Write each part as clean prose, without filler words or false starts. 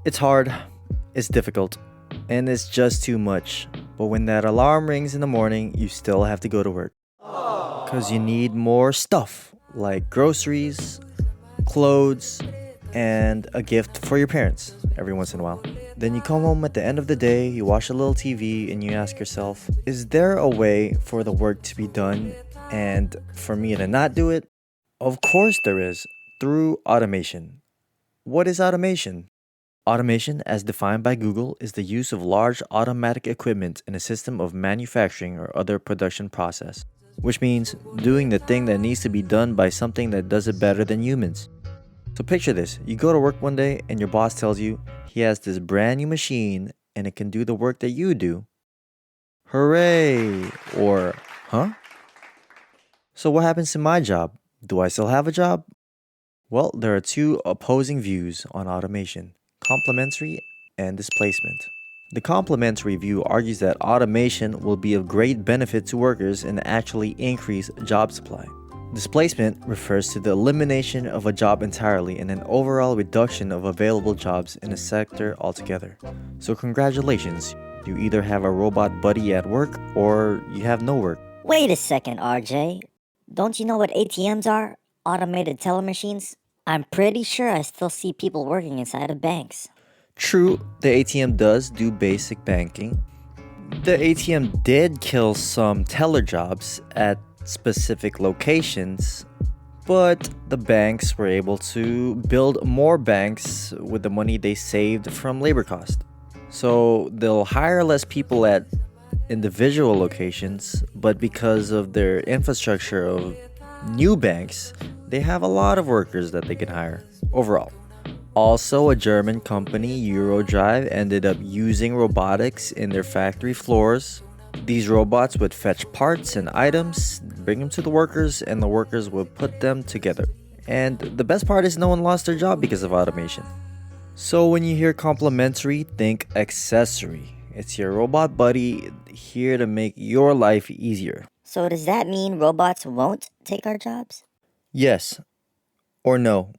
It's hard, it's difficult, and it's just too much. But when that alarm rings in the morning, you still have to go to work. Because you need more stuff like groceries, clothes, and a gift for your parents every once in a while. Then you come home at the end of the day, you watch a little TV, and you ask yourself, is there a way for the work to be done and for me to not do it? Of course there is, through automation. What is automation? Automation, as defined by Google, is the use of large automatic equipment in a system of manufacturing or other production process, which means doing the thing that needs to be done by something that does it better than humans. So picture this, you go to work one day and your boss tells you he has this brand new machine and it can do the work that you do. Hooray! Or, huh? So what happens to my job? Do I still have a job? Well, there are two opposing views on automation: complementary and displacement. The complementary view argues that automation will be of great benefit to workers and actually increase job supply. Displacement refers to the elimination of a job entirely and an overall reduction of available jobs in a sector altogether. So congratulations, you either have a robot buddy at work or you have no work. Wait a second, RJ. Don't you know what ATMs are? Automated teller machines? I'm pretty sure I still see people working inside of banks. True, the ATM does do basic banking. The ATM did kill some teller jobs at specific locations, but the banks were able to build more banks with the money they saved from labor cost. So they'll hire less people at individual locations, but because of their infrastructure of new banks, they have a lot of workers that they can hire overall. Also, a German company, Eurodrive, ended up using robotics in their factory floors. These robots would fetch parts and items, bring them to the workers, and the workers would put them together. And the best part is no one lost their job because of automation. So when you hear complementary, think accessory. It's your robot buddy here to make your life easier. So does that mean robots won't take our jobs? Yes or no.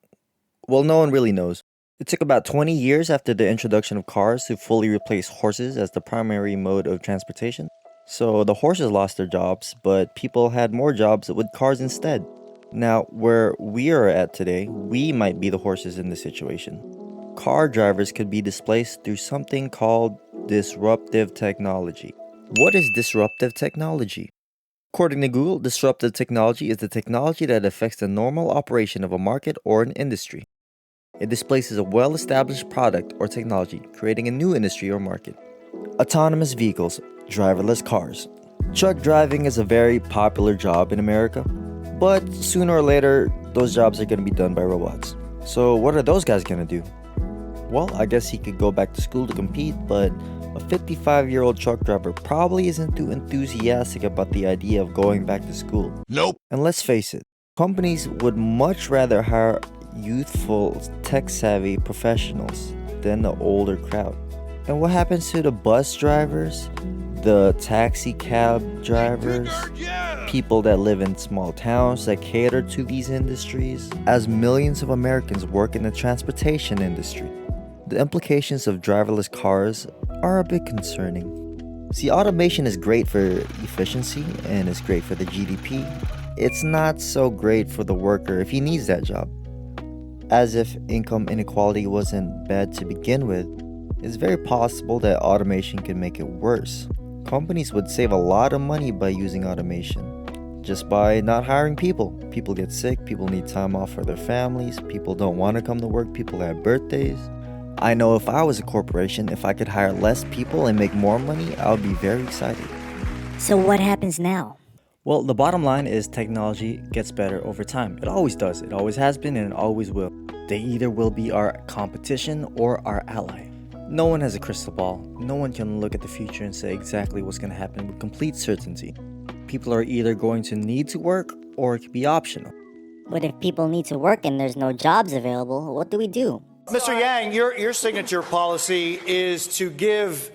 Well, no one really knows. It took about 20 years after the introduction of cars to fully replace horses as the primary mode of transportation. So the horses lost their jobs, but people had more jobs with cars instead. Now, where we are at today, we might be the horses in this situation. Car drivers could be displaced through something called disruptive technology. What is disruptive technology? According to Google, disruptive technology is the technology that affects the normal operation of a market or an industry. It displaces a well-established product or technology, creating a new industry or market. Autonomous vehicles, driverless cars. Truck driving is a very popular job in America, but sooner or later, those jobs are going to be done by robots. So what are those guys going to do? Well, I guess he could go back to school to compete, but a 55-year-old truck driver probably isn't too enthusiastic about the idea of going back to school. Nope. And let's face it, companies would much rather hire youthful, tech-savvy professionals than the older crowd. And what happens to the bus drivers, the taxi cab drivers, people that live in small towns that cater to these industries? As millions of Americans work in the transportation industry, the implications of driverless cars are a bit concerning. See, automation is great for efficiency and it's great for the GDP. It's not so great for the worker if he needs that job. As if income inequality wasn't bad to begin with, it's very possible that automation can make it worse. Companies would save a lot of money by using automation, just by not hiring people. People get sick, people need time off for their families, people don't want to come to work, people have birthdays. I know if I was a corporation, if I could hire less people and make more money, I would be very excited. So what happens now? Well, the bottom line is technology gets better over time. It always does. It always has been and it always will. They either will be our competition or our ally. No one has a crystal ball. No one can look at the future and say exactly what's going to happen with complete certainty. People are either going to need to work or it could be optional. But if people need to work and there's no jobs available, what do we do? Mr. Yang, your signature policy is to give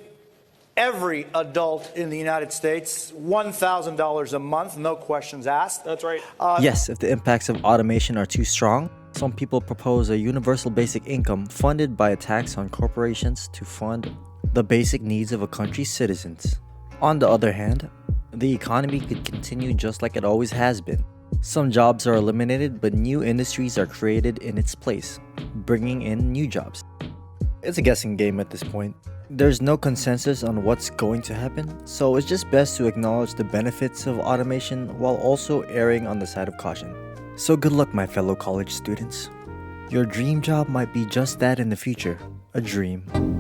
every adult in the United States $1,000 a month, no questions asked. That's right. Yes, if the impacts of automation are too strong, Some people propose a universal basic income funded by a tax on corporations to fund the basic needs of a country's citizens. On the other hand, the economy could continue just like it always has been. Some jobs are eliminated, but new industries are created in its place, bringing in new jobs. It's a guessing game at this point. There's no consensus on what's going to happen, so it's just best to acknowledge the benefits of automation while also erring on the side of caution. So good luck, my fellow college students. Your dream job might be just that in the future, a dream.